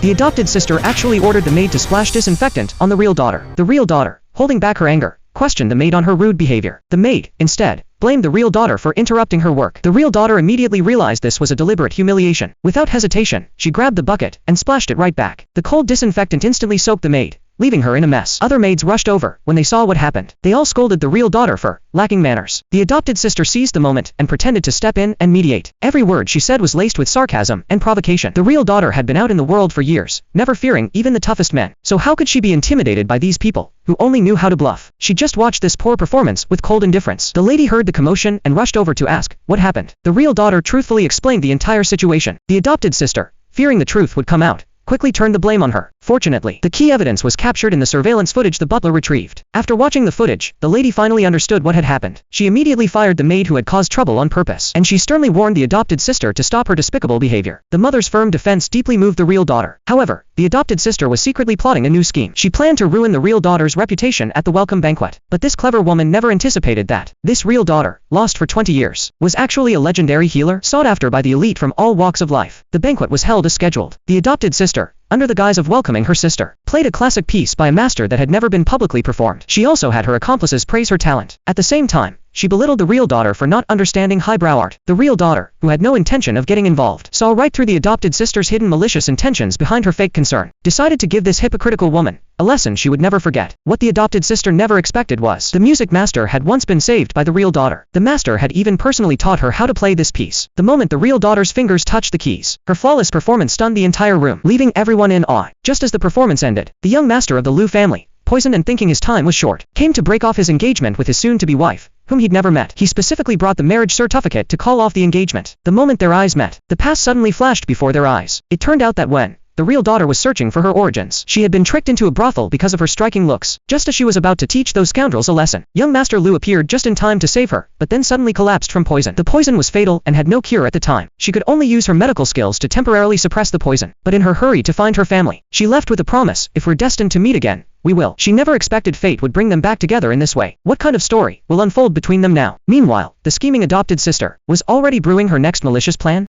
The adopted sister actually ordered the maid to splash disinfectant on the real daughter. The real daughter, holding back her anger, questioned the maid on her rude behavior. The maid, instead, blamed the real daughter for interrupting her work. The real daughter immediately realized this was a deliberate humiliation. Without hesitation, she grabbed the bucket and splashed it right back. The cold disinfectant instantly soaked the maid, leaving her in a mess. Other maids rushed over when they saw what happened. They all scolded the real daughter for lacking manners. The adopted sister seized the moment and pretended to step in and mediate. Every word she said was laced with sarcasm and provocation. The real daughter had been out in the world for years, never fearing even the toughest men. So how could she be intimidated by these people, who only knew how to bluff? She just watched this poor performance with cold indifference. The lady heard the commotion and rushed over to ask what happened. The real daughter truthfully explained the entire situation. The adopted sister, fearing the truth would come out, quickly turned the blame on her. Fortunately, the key evidence was captured in the surveillance footage the butler retrieved. After watching the footage, the lady finally understood what had happened. She immediately fired the maid who had caused trouble on purpose, and she sternly warned the adopted sister to stop her despicable behavior. The mother's firm defense deeply moved the real daughter. However, the adopted sister was secretly plotting a new scheme. She planned to ruin the real daughter's reputation at the welcome banquet. But this clever woman never anticipated that this real daughter, lost for 20 years, was actually a legendary healer sought after by the elite from all walks of life. The banquet was held as scheduled. The adopted sister, under the guise of welcoming her sister, played a classic piece by a master that had never been publicly performed. She also had her accomplices praise her talent. At the same time, she belittled the real daughter for not understanding highbrow art. The real daughter, who had no intention of getting involved, saw right through the adopted sister's hidden malicious intentions behind her fake concern, decided to give this hypocritical woman a lesson she would never forget. What the adopted sister never expected was the music master had once been saved by the real daughter. The master had even personally taught her how to play this piece. The moment the real daughter's fingers touched the keys, her flawless performance stunned the entire room, leaving everyone in awe. Just as the performance ended, the young master of the Liu family, poisoned and thinking his time was short, came to break off his engagement with his soon-to-be wife, whom he'd never met. He specifically brought the marriage certificate to call off the engagement. The moment their eyes met, the past suddenly flashed before their eyes. It turned out that when the real daughter was searching for her origins, she had been tricked into a brothel because of her striking looks. Just as she was about to teach those scoundrels a lesson, young Master Liu appeared just in time to save her, but then suddenly collapsed from poison. The poison was fatal and had no cure at the time. She could only use her medical skills to temporarily suppress the poison, but in her hurry to find her family, she left with a promise: if we're destined to meet again, we will. She never expected fate would bring them back together in this way. What kind of story will unfold between them now? Meanwhile, the scheming adopted sister was already brewing her next malicious plan.